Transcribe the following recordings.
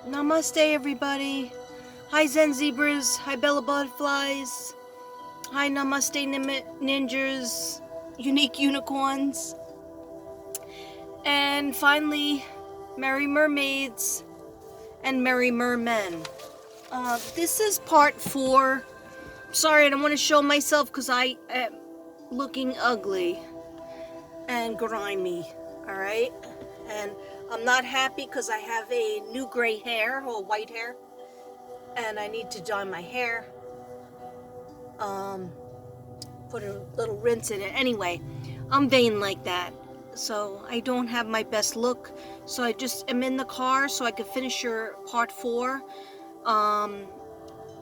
Namaste, everybody. Hi, Zen Zebras. Hi, Bella Butterflies. Hi, Namaste, Ninjas. Unique Unicorns. And finally, Merry Mermaids and Merry Mermen. This is part 4. Sorry, I don't want to show myself because I am looking ugly and grimy. Alright? And I'm not happy because I have a new gray hair or white hair. And I need to dye my hair. Put a little rinse in it. Anyway, I'm vain like that. So I don't have my best look. So I just am in the car so I could finish your part 4.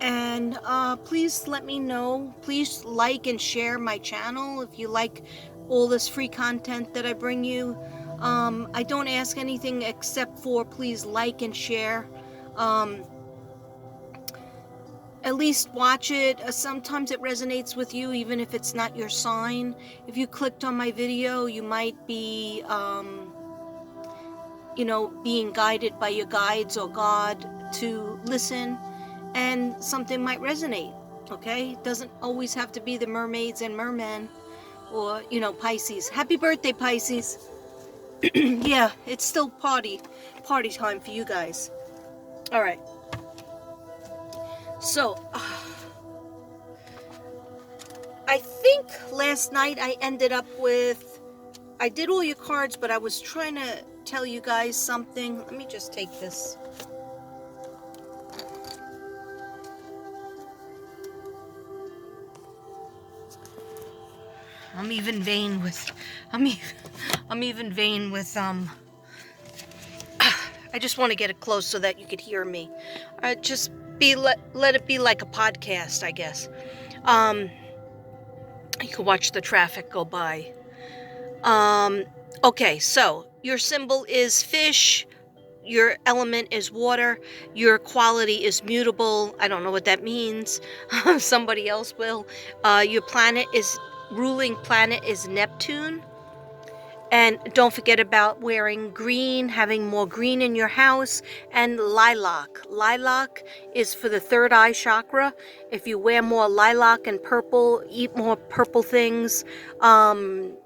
And please let me know. Please like and share my channel if you like all this free content that I bring you. I don't ask anything except for please like and share. At least watch it. Sometimes it resonates with you even if it's not your sign. If you clicked on my video, you might be being guided by your guides or God to listen, and something might resonate. Okay, it doesn't always have to be the mermaids and mermen or Pisces. Happy birthday, Pisces. Yeah, it's still party time for you guys. All right, so I think last night I ended up with, I did all your cards, but I was trying to tell you guys something. Let me just take this. I'm even vain with I just want to get it close so that you could hear me. Just let it be like a podcast, I guess. You can watch the traffic go by. Okay, so your symbol is fish. Your element is water. Your quality is mutable. I don't know what that means. Somebody else will. Your ruling planet is Neptune. And don't forget about wearing green, having more green in your house, and lilac. Lilac is for the third eye chakra. If you wear more lilac and purple, eat more purple things, and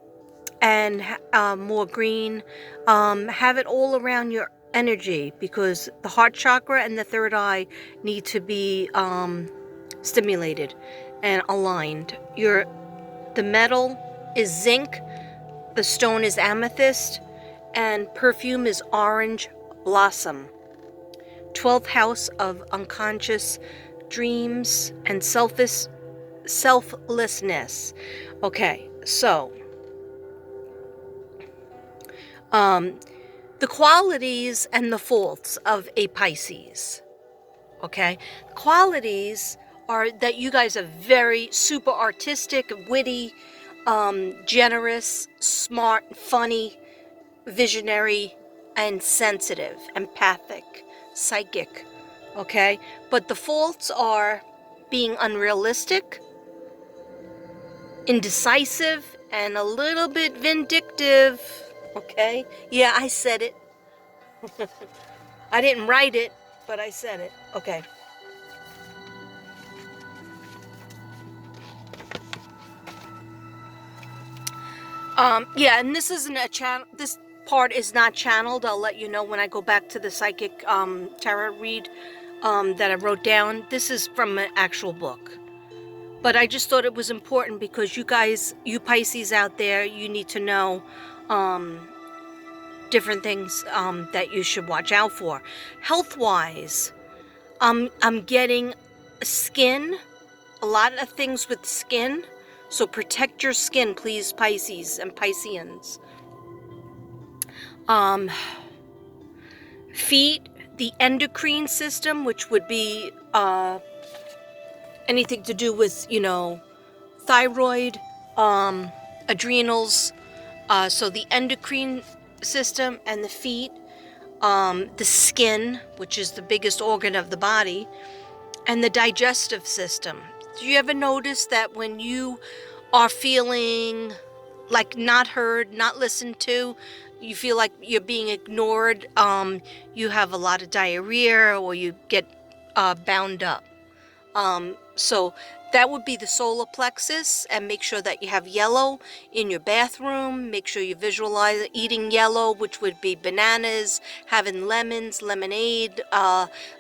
more green, have it all around your energy, because the heart chakra and the third eye need to be stimulated and aligned. The metal is zinc. The stone is amethyst, and perfume is orange blossom. 12th house of unconscious dreams and selflessness. Okay, so the qualities and the faults of a Pisces. Okay, qualities are that you guys are very super artistic, witty, generous, smart, funny, visionary, and sensitive, empathic, psychic. Okay, but the faults are being unrealistic, indecisive, and a little bit vindictive. Okay, yeah, I said it. I didn't write it, but I said it. Okay. Yeah, and this isn't a channel. This part is not channeled. I'll let you know when I go back to the psychic tarot read that I wrote down. This is from an actual book. But I just thought it was important because you guys, you Pisces out there, you need to know different things that you should watch out for. Health-wise, I'm getting skin, a lot of things with skin. So protect your skin, please, Pisces and Pisceans. Feet, the endocrine system, which would be anything to do with, thyroid, adrenals. So the endocrine system and the feet, the skin, which is the biggest organ of the body, and the digestive system. Do you ever notice that when you are feeling like not heard, not listened to, you feel like you're being ignored, you have a lot of diarrhea, or you get bound up. So that would be the solar plexus, and make sure that you have yellow in your bathroom. Make sure you visualize eating yellow, which would be bananas, having lemons, lemonade,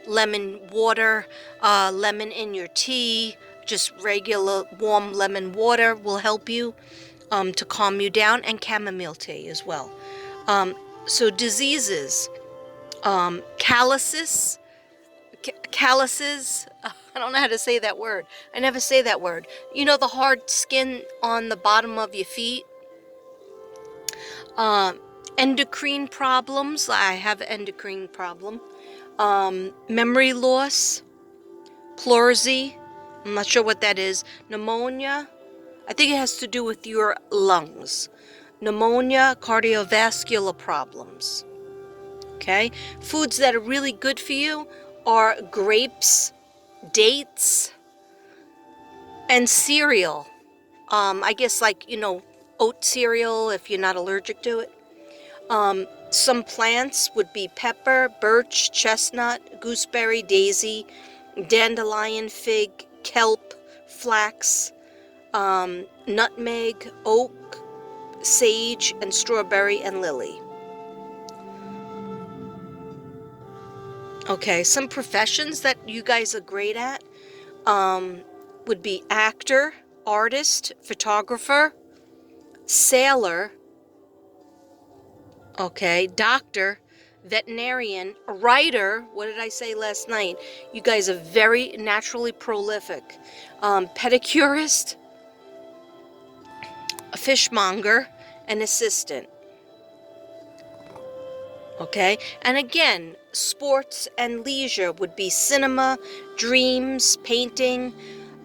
lemon water, lemon in your tea. Just regular warm lemon water will help you to calm you down, and chamomile tea as well. So diseases, calluses, calluses. I don't know how to say that word. I never say that word. You know, the hard skin on the bottom of your feet. Endocrine problems. I have an endocrine problem. Memory loss. Pleurisy. I'm not sure what that is. Pneumonia. I think it has to do with your lungs. Pneumonia, cardiovascular problems. Okay? Foods that are really good for you are grapes, dates, and cereal. I guess, like, oat cereal if you're not allergic to it. Some plants would be pepper, birch, chestnut, gooseberry, daisy, dandelion, fig, kelp, flax, nutmeg, oak, sage, and strawberry and lily. Okay, some professions that you guys are great at would be actor, artist, photographer, sailor, okay, doctor, veterinarian, writer. What did I say last night? You guys are very naturally prolific. Pedicurist, a fishmonger, an assistant. Okay, and again, sports and leisure would be cinema, dreams, painting,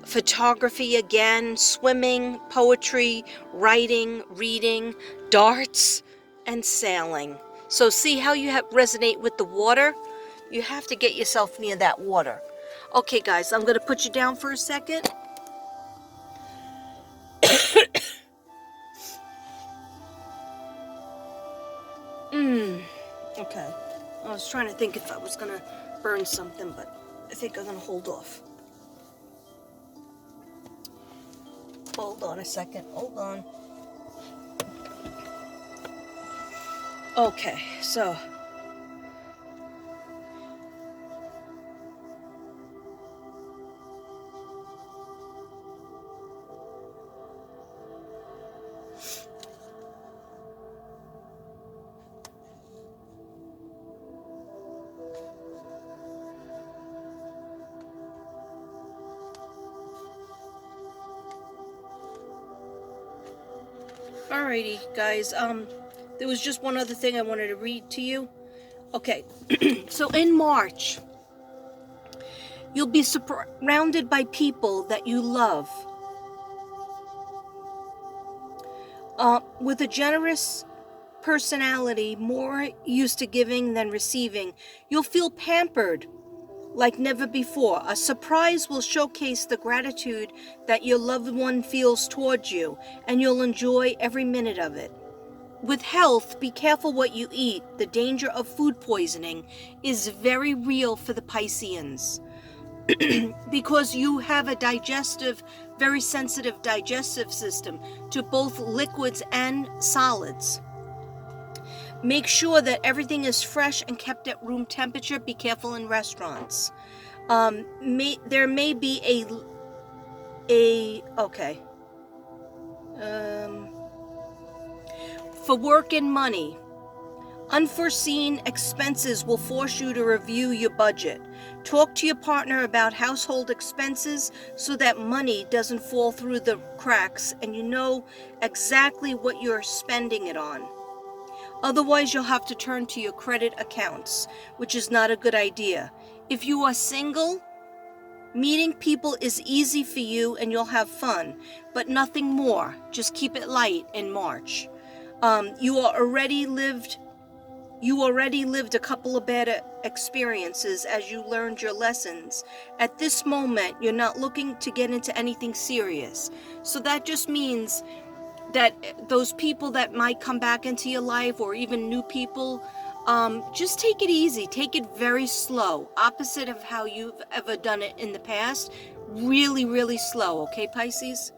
photography again, swimming, poetry, writing, reading, darts, and sailing. So see how you resonate with the water? You have to get yourself near that water. Okay, guys, I'm going to put you down for a second. Okay. I was trying to think if I was going to burn something, but I think I'm going to hold off. Hold on a second. Hold on. Okay, so alrighty, guys. There was just one other thing I wanted to read to you. Okay, so in March, you'll be surrounded by people that you love. With a generous personality, more used to giving than receiving, you'll feel pampered like never before. A surprise will showcase the gratitude that your loved one feels towards you, and you'll enjoy every minute of it. With health, be careful what you eat. The danger of food poisoning is very real for the Pisceans because you have a very sensitive digestive system to both liquids and solids. Make sure that everything is fresh and kept at room temperature. Be careful in restaurants. There may be for work and money, unforeseen expenses will force you to review your budget. Talk to your partner about household expenses so that money doesn't fall through the cracks and you know exactly what you're spending it on. Otherwise, you'll have to turn to your credit accounts, which is not a good idea. If you are single, meeting people is easy for you and you'll have fun, but nothing more. Just keep it light in March. You already lived a couple of bad experiences as you learned your lessons. At this moment, you're not looking to get into anything serious. So that just means that those people that might come back into your life, or even new people, just take it easy. Take it very slow. Opposite of how you've ever done it in the past. Really, really slow, okay, Pisces?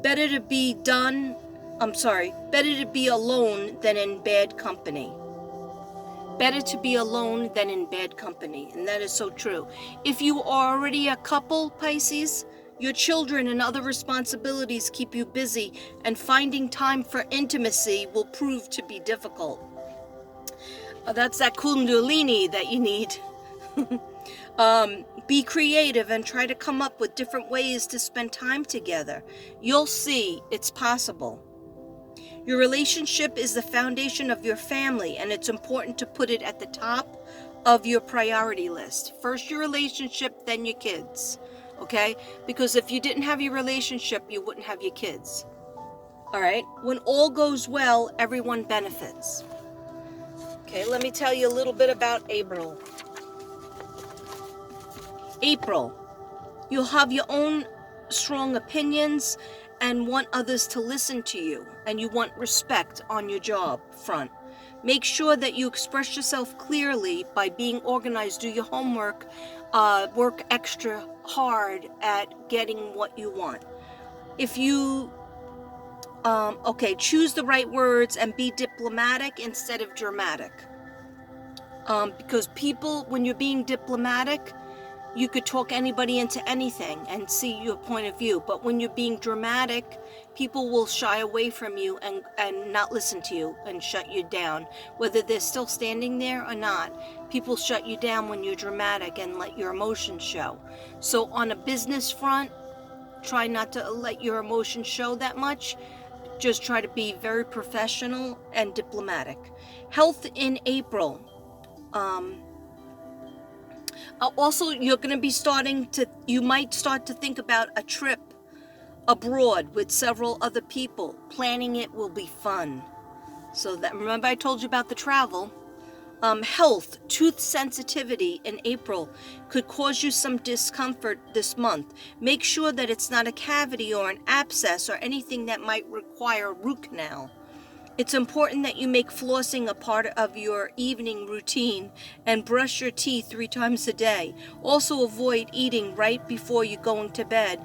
Better to be better to be alone than in bad company. Better to be alone than in bad company, and that is so true. If you are already a couple, Pisces, your children and other responsibilities keep you busy, and finding time for intimacy will prove to be difficult. That's that kundalini that you need. Be creative and try to come up with different ways to spend time together. You'll see it's possible. Your relationship is the foundation of your family, and it's important to put it at the top of your priority list. First your relationship, then your kids. Okay? Because if you didn't have your relationship, you wouldn't have your kids. Alright? When all goes well, everyone benefits. Okay, let me tell you a little bit about April. April, you'll have your own strong opinions and want others to listen to you, and you want respect on your job front. Make sure that you express yourself clearly by being organized. Do your homework, work extra hard at getting what you want. If you choose the right words and be diplomatic instead of dramatic. Because people, when you're being diplomatic, you could talk anybody into anything and see your point of view. But when you're being dramatic, people will shy away from you and not listen to you and shut you down. Whether they're still standing there or not, people shut you down when you're dramatic and let your emotions show. So on a business front, try not to let your emotions show that much. Just try to be very professional and diplomatic. Health in April. Also, you're going to be you might start to think about a trip abroad with several other people. Planning it will be fun. So that, remember I told you about the travel. Health, tooth sensitivity in April could cause you some discomfort this month. Make sure that it's not a cavity or an abscess or anything that might require a root canal. It's important that you make flossing a part of your evening routine and brush your teeth 3 times a day. Also avoid eating right before you're going to bed.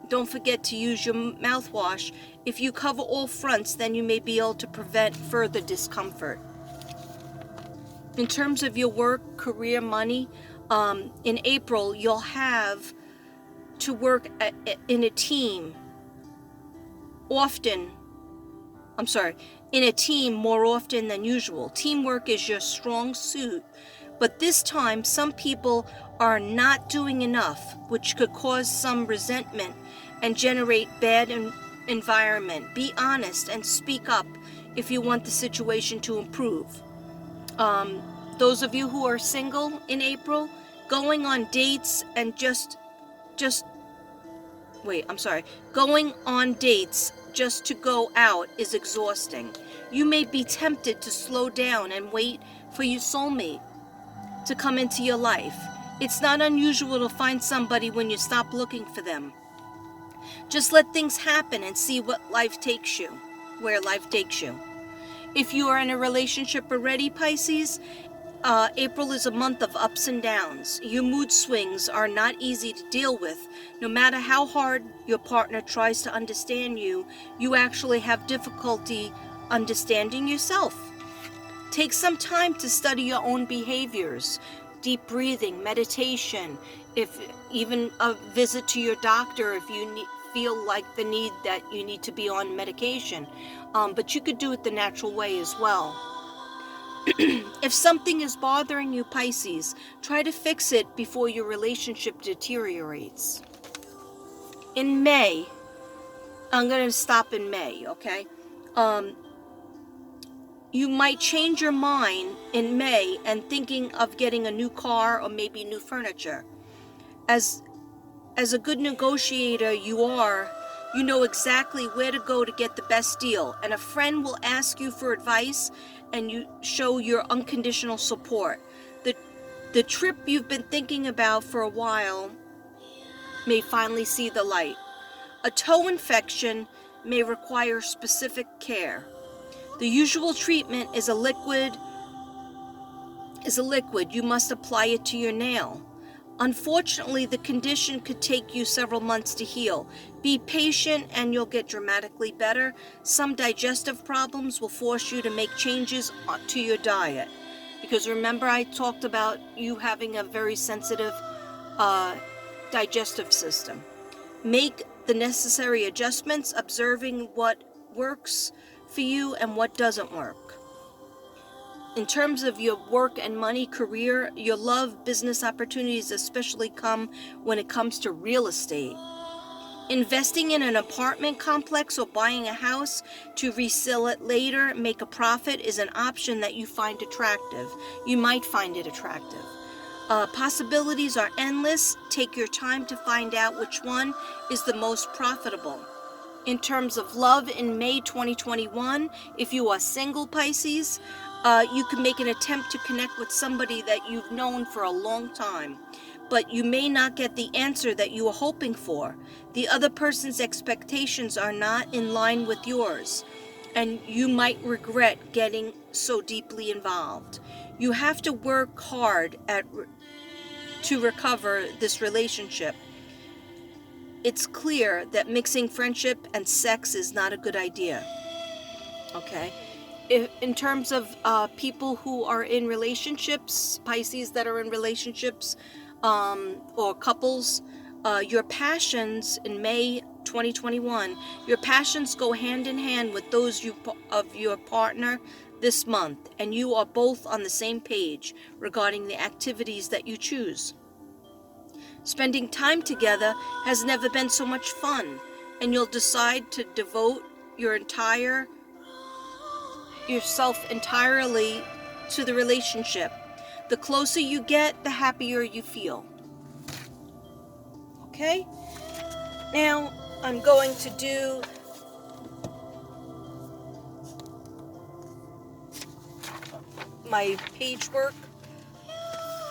Don't forget to use your mouthwash. If you cover all fronts, then you may be able to prevent further discomfort. In terms of your work, career, money, in April, you'll have to work in a team in a team more often than usual. Teamwork is your strong suit, but this time some people are not doing enough, which could cause some resentment and generate bad environment. Be honest and speak up if you want the situation to improve. Those of you who are single in April, going on dates and going on dates just to go out is exhausting. You may be tempted to slow down and wait for your soulmate to come into your life. It's not unusual to find somebody when you stop looking for them. Just let things happen and see where life takes you. If you are in a relationship already, Pisces, April is a month of ups and downs. Your mood swings are not easy to deal with. No matter how hard your partner tries to understand you, you actually have difficulty understanding yourself. Take some time to study your own behaviors. Deep breathing, meditation, if even a visit to your doctor if you feel like the need that you need to be on medication. But you could do it the natural way as well. If something is bothering you, Pisces, try to fix it before your relationship deteriorates. In May, I'm going to stop in May, okay? You might change your mind in May and thinking of getting a new car or maybe new furniture. As a good negotiator you know exactly where to go to get the best deal, and a friend will ask you for advice and you show your unconditional support. The trip you've been thinking about for a while may finally see the light. A toe infection may require specific care. The usual treatment is a liquid. You must apply it to your nail. Unfortunately, the condition could take you several months to heal. Be patient and you'll get dramatically better. Some digestive problems will force you to make changes to your diet. Because remember, I talked about you having a very sensitive digestive system. Make the necessary adjustments, observing what works for you and what doesn't work. In terms of your work and money, career, your love, business opportunities especially come when it comes to real estate. Investing in an apartment complex or buying a house to resell it later, make a profit, is an option that you find attractive. You might find it attractive. Possibilities are endless. Take your time to find out which one is the most profitable. In terms of love, in May 2021, if you are single, Pisces, you can make an attempt to connect with somebody that you've known for a long time, but you may not get the answer that you are hoping for. The other person's expectations are not in line with yours, and you might regret getting so deeply involved. You have to work hard to recover this relationship. It's clear that mixing friendship and sex is not a good idea. Okay? In terms of people who are in relationships, Pisces that are in relationships, or couples, your passions in May 2021, your passions go hand in hand with those of your partner this month, and you are both on the same page regarding the activities that you choose. Spending time together has never been so much fun, and you'll decide to devote yourself entirely to the relationship. The closer you get, the happier you feel. Okay? Now, I'm going to do my page work.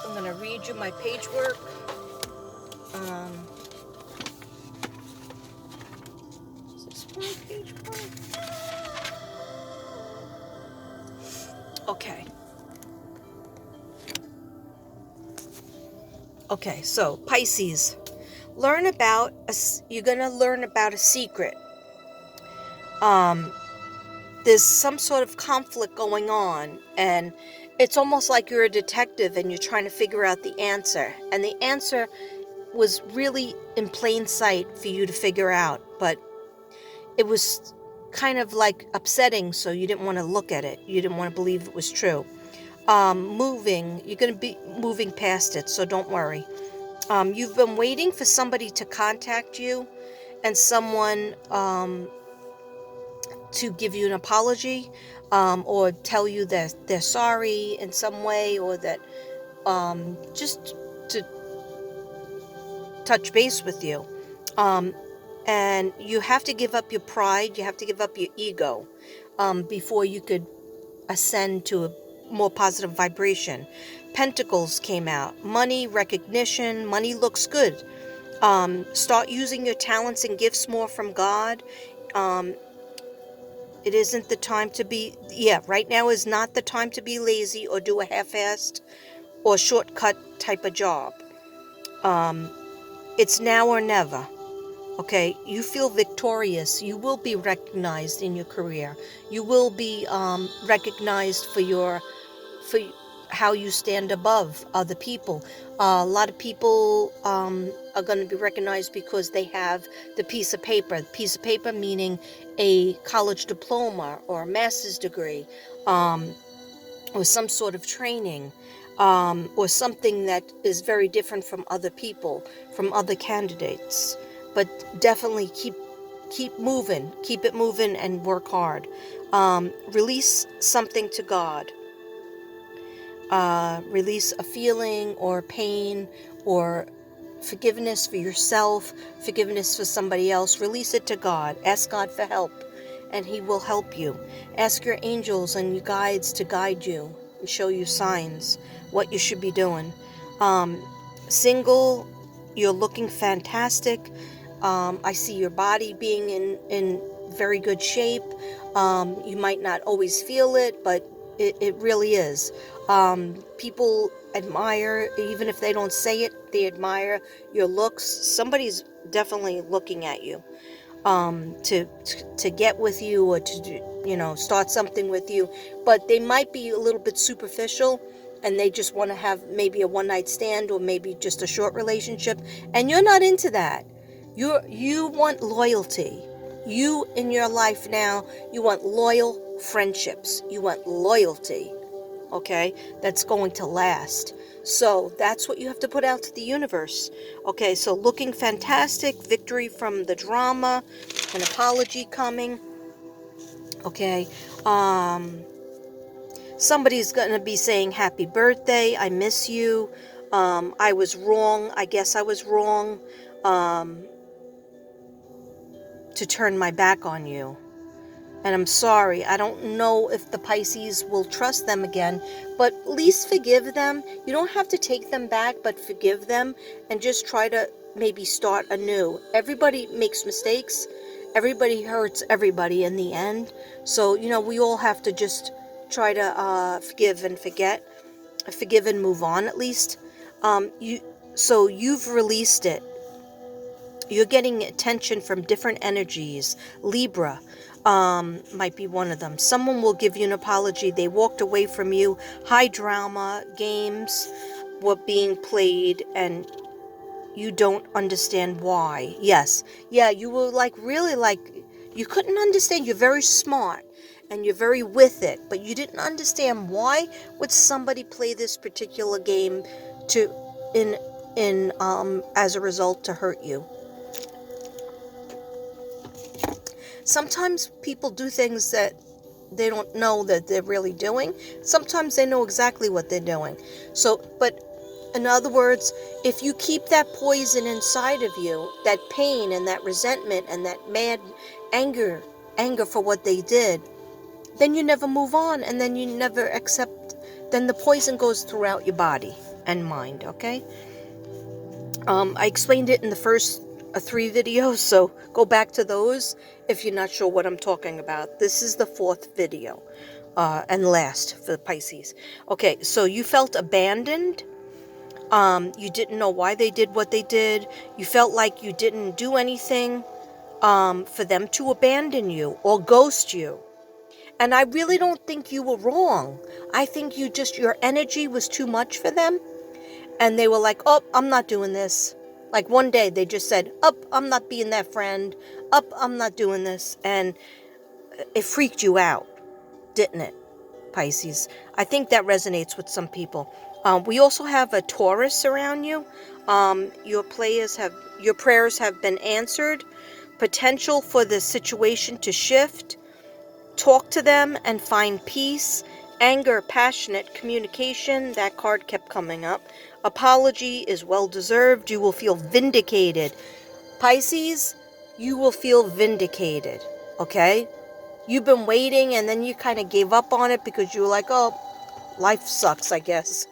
I'm going to read you my page work. Is this my page work? Okay. Okay, so Pisces, you're going to learn about a secret. There's some sort of conflict going on, and it's almost like you're a detective and you're trying to figure out the answer. And the answer was really in plain sight for you to figure out, but it was kind of like upsetting, so you didn't want to look at it. You didn't want to believe it was true. You're going to be moving past it, so don't worry. You've been waiting for somebody to contact you and someone to give you an apology, or tell you that they're sorry in some way, or that just to touch base with you. And you have to give up your pride, you have to give up your ego before you could ascend to a more positive vibration. Pentacles came out. Money, recognition, money looks good. Start using your talents and gifts more from God. It isn't the time to be, right now is not the time to be lazy or do a half-assed or shortcut type of job. It's now or never. Okay, you feel victorious. You will be recognized in your career. You will be recognized for how you stand above other people. A lot of people are going to be recognized because they have the piece of paper. The piece of paper meaning a college diploma or a master's degree, or some sort of training, or something that is very different from other people, from other candidates. But definitely keep moving, keep it moving, and work hard. Release something to God. Release a feeling or pain or forgiveness for yourself, forgiveness for somebody else. Release it to God. Ask God for help, and He will help you. Ask your angels and your guides to guide you and show you signs, what you should be doing. Single, you're looking fantastic. I see your body being in very good shape. You might not always feel it, but it really is. People admire, even if they don't say it, they admire your looks. Somebody's definitely looking at you, to get with you, or to start something with you, but they might be a little bit superficial, and they just want to have maybe a one-night stand, or maybe just a short relationship, and you're not into that. You want loyalty. You, in your life now, you want loyal friendships. You want loyalty, okay, that's going to last. So that's what you have to put out to the universe. Okay, so looking fantastic, victory from the drama, an apology coming. Okay, somebody's going to be saying happy birthday, I miss you, I was wrong, I guess I was wrong, to turn my back on you. And I'm sorry, I don't know if the Pisces will trust them again, but at least forgive them. You don't have to take them back, but forgive them and just try to maybe start anew. Everybody makes mistakes. Everybody hurts everybody in the end. So, we all have to just try to forgive and forget. Forgive and move on, at least. So you've released it. You're getting attention from different energies. Libra might be one of them. Someone will give you an apology. They walked away from you. High drama games were being played, and you don't understand why. Yes. Yeah, you were really you couldn't understand. You're very smart and you're very with it, but you didn't understand why would somebody play this particular game in as a result to hurt you. Sometimes people do things that they don't know that they're really doing. Sometimes they know exactly what they're doing. So, but in other words, if you keep that poison inside of you, that pain and that resentment and that mad anger for what they did, then you never move on, and then you never accept, then the poison goes throughout your body and mind, okay? I explained it in the first 3 videos, so go back to those if you're not sure what I'm talking about. This is the 4th video, and last for Pisces. Okay, so you felt abandoned. You didn't know why they did what they did. You felt like you didn't do anything for them to abandon you or ghost you. And I really don't think you were wrong. I think your energy was too much for them. And they were like, oh, I'm not doing this. Like one day they just said, oh, I'm not being that friend. Oh, I'm not doing this. And it freaked you out, didn't it, Pisces? I think that resonates with some people. We also have a Taurus around you. Your prayers have been answered. Potential for the situation to shift. Talk to them and find peace. Anger, passionate communication. That card kept coming up. Apology is well deserved. You will feel vindicated. Pisces, you will feel vindicated. Okay? You've been waiting, and then you kind of gave up on it because you were like, oh, life sucks, I guess.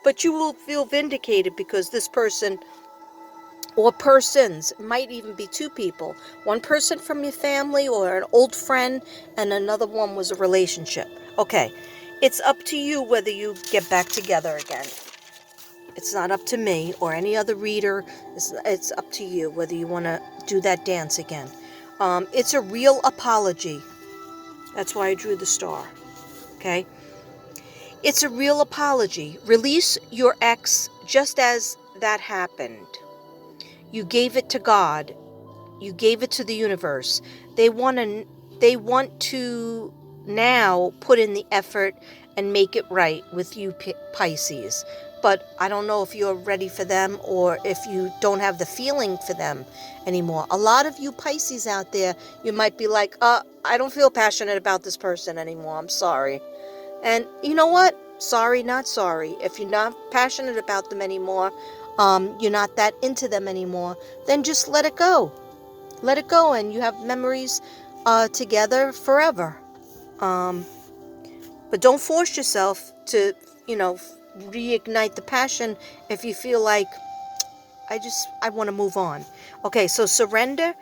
But you will feel vindicated because this person, or persons, might even be 2 people. One person from your family or an old friend, and another one was a relationship. Okay, it's up to you whether you get back together again. It's not up to me or any other reader. It's up to you whether you want to do that dance again. It's a real apology. That's why I drew the star. Okay? It's a real apology. Release your ex just as that happened. You gave it to God. You gave it to the universe. They want to now put in the effort and make it right with you, Pisces. But I don't know if you're ready for them or if you don't have the feeling for them anymore. A lot of you Pisces out there, you might be like, I don't feel passionate about this person anymore. I'm sorry. And you know what? Sorry, not sorry. If you're not passionate about them anymore, you're not that into them anymore, then just let it go. Let it go, and you have memories together forever. But don't force yourself to, reignite the passion if you feel like, I want to move on. Okay, so surrender.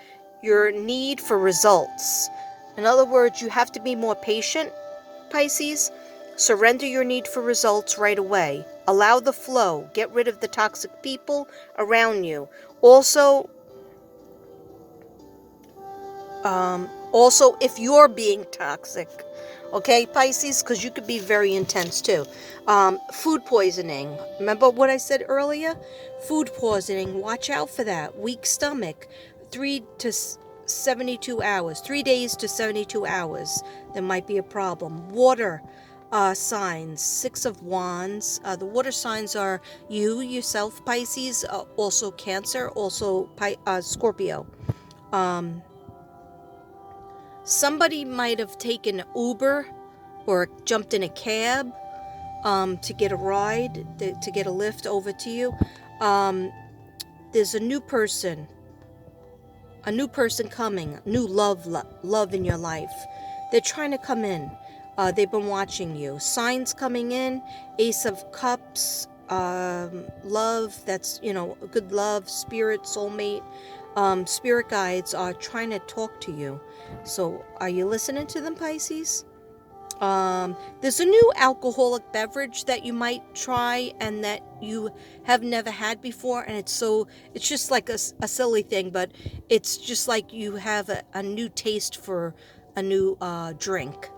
your need for results. In other words, you have to be more patient, Pisces. Surrender your need for results right away. Allow the flow. Get rid of the toxic people around you. Also, if you're being toxic, okay, Pisces, because you could be very intense too. Food poisoning. Remember what I said earlier? Food poisoning. Watch out for that. Weak stomach. 72 hours. 3 days to 72 hours. There might be a problem. Water signs. Six of Wands. The water signs are you, yourself, Pisces, also Cancer, also Scorpio. Somebody might have taken Uber or jumped in a cab to get a ride, to get a lift over to you. There's a new person coming, new love in your life. They're trying to come in. They've been watching you. Signs coming in, Ace of Cups, love, that's, good love, spirit, soulmate. Spirit guides are trying to talk to you. So are you listening to them, Pisces? There's a new alcoholic beverage that you might try and that you have never had before, and it's just like a silly thing, but it's just like you have a new taste for a new drink.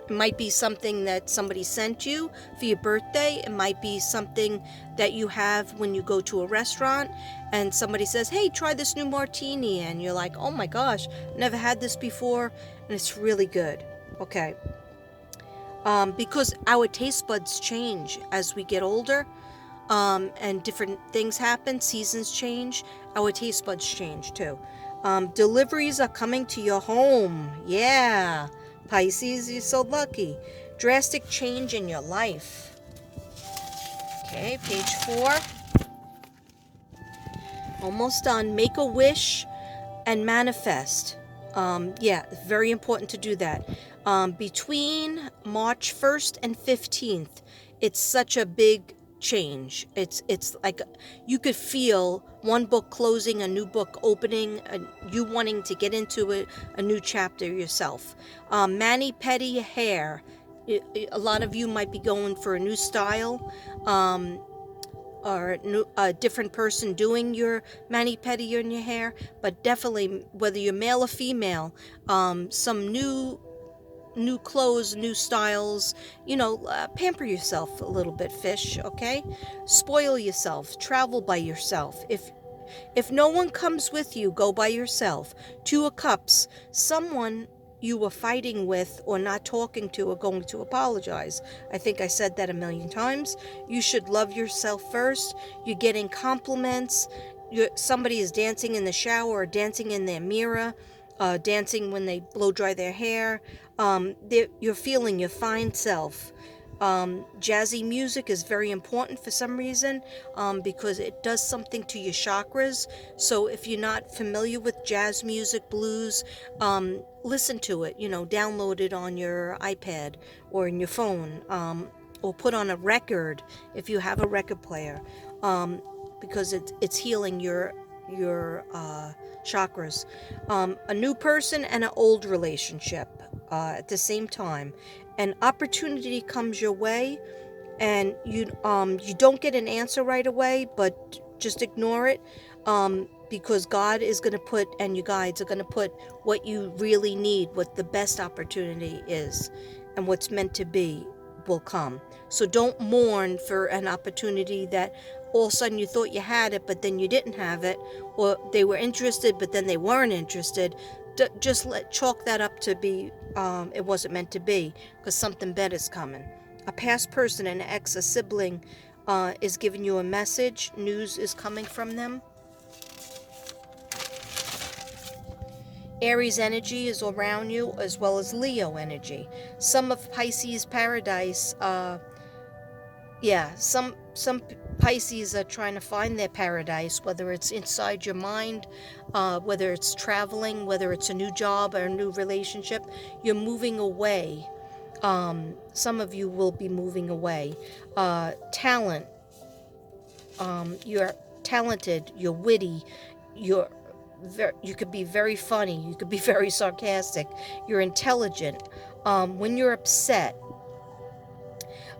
It might be something that somebody sent you for your birthday. It might be something that you have when you go to a restaurant and somebody says, hey, try this new martini. And you're like, oh my gosh, never had this before. And it's really good. Okay. Because our taste buds change as we get older, and different things happen, seasons change, our taste buds change too. Deliveries are coming to your home. Yeah. Pisces, you're so lucky. Drastic change in your life. Okay, page 4. Almost done. Make a wish and manifest. Yeah, very important to do that. Between March 1st and 15th, it's such a big change. It's like you could feel one book closing, a new book opening, you wanting to get into a new chapter yourself. Mani-pedi hair. A lot of you might be going for a new style. Or a different person doing your mani-pedi in your hair, but definitely whether you're male or female, some new clothes, new styles, pamper yourself a little bit, fish, okay? Spoil yourself, travel by yourself. If no one comes with you, go by yourself. 2 of Cups, someone you were fighting with or not talking to are going to apologize. I think I said that a million times. You should love yourself first. You're getting compliments. Somebody is dancing in the shower or dancing in their mirror, dancing when they blow dry their hair. You're feeling your fine self. Jazzy music is very important for some reason, because it does something to your chakras. So if you're not familiar with jazz music, blues, listen to it, download it on your iPad or in your phone, or put on a record if you have a record player, because it's healing your chakras. A new person and an old relationship at the same time. An opportunity comes your way, and you don't get an answer right away, but just ignore it, because God is going to put, and you guides are going to put what you really need, what the best opportunity is, and what's meant to be will come. So don't mourn for an opportunity that all of a sudden you thought you had it, but then you didn't have it, or they were interested, but then they weren't interested. Just chalk that up to be, it wasn't meant to be, because something better is coming. A past person, an ex, a sibling, is giving you a message. News is coming from them. Aries energy is around you, as well as Leo energy. Some of Pisces paradise, some Pisces are trying to find their paradise, whether it's inside your mind, whether it's traveling, whether it's a new job or a new relationship. You're moving away. Some of you will be moving away. Talent. You're talented, you're witty, you're you could be very funny. You could be very sarcastic. You're intelligent. When you're upset,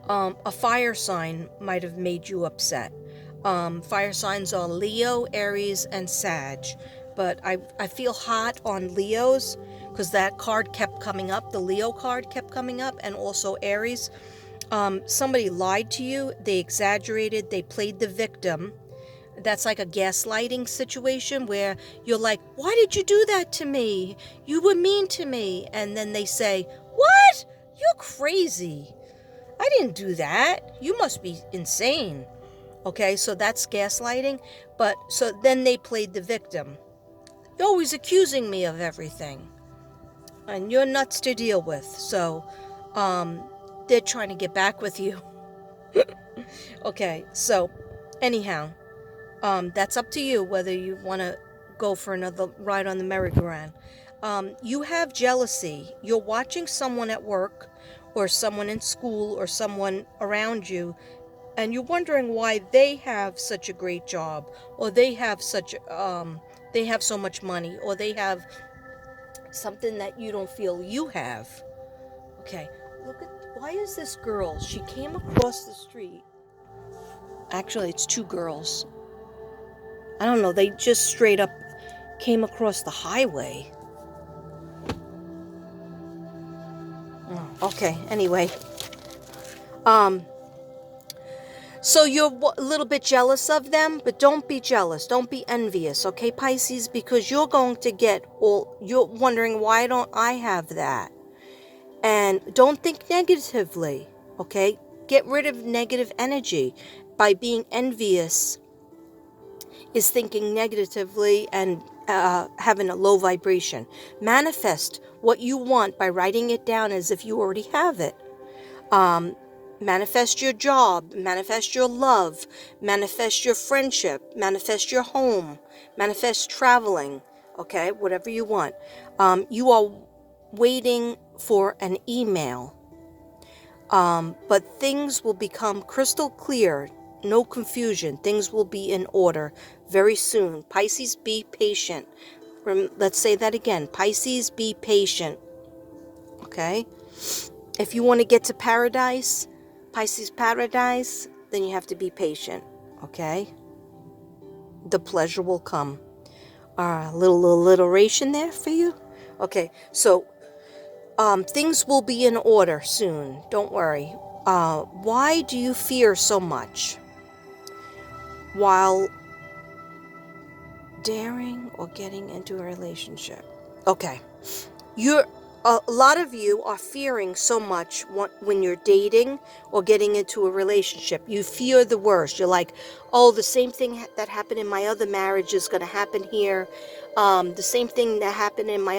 a fire sign might have made you upset. Fire signs are Leo, Aries, and Sag. But I feel hot on Leos because that card kept coming up. The Leo card kept coming up, and also Aries. Somebody lied to you. They exaggerated. They played the victim. That's like a gaslighting situation where you're like, why did you do that to me? You were mean to me. And then they say, what? You're crazy. I didn't do that. You must be insane. Okay, so that's gaslighting. But so then they played the victim. You're always accusing me of everything. And you're nuts to deal with. So they're trying to get back with you. Okay, so anyhow, that's up to you whether you want to go for another ride on the merry-go-round. You have jealousy. You're watching someone at work or someone in school or someone around you, and you're wondering why they have such a great job, or they have so much money, or they have something that you don't feel you have. Okay, why is this girl? She came across the street. Actually, it's two girls. I don't know, they just straight up came across the highway. Oh, okay, anyway. So you're a little bit jealous of them, but don't be jealous. Don't be envious, okay, Pisces? Because you're going to you're wondering, why don't I have that? And don't think negatively, okay? Get rid of negative energy. By being envious is thinking negatively and having a low vibration. Manifest what you want by writing it down as if you already have it. Manifest your job, manifest your love, manifest your friendship, manifest your home, manifest traveling, okay, whatever you want. You are waiting for an email, but things will become crystal clear, no confusion. Things will be in order very soon. Pisces, be patient. Let's say that again. Pisces, be patient, okay? If you want to get to paradise, Pisces paradise, then you have to be patient, okay? The pleasure will come. A little alliteration there for you. Okay, so things will be in order soon. Don't worry. Why do you fear so much? While daring or getting into a relationship. Okay. A lot of you are fearing so much when you're dating or getting into a relationship. You fear the worst. You're like, oh, the same thing that happened in my other marriage is going to happen here. The same thing that happened in my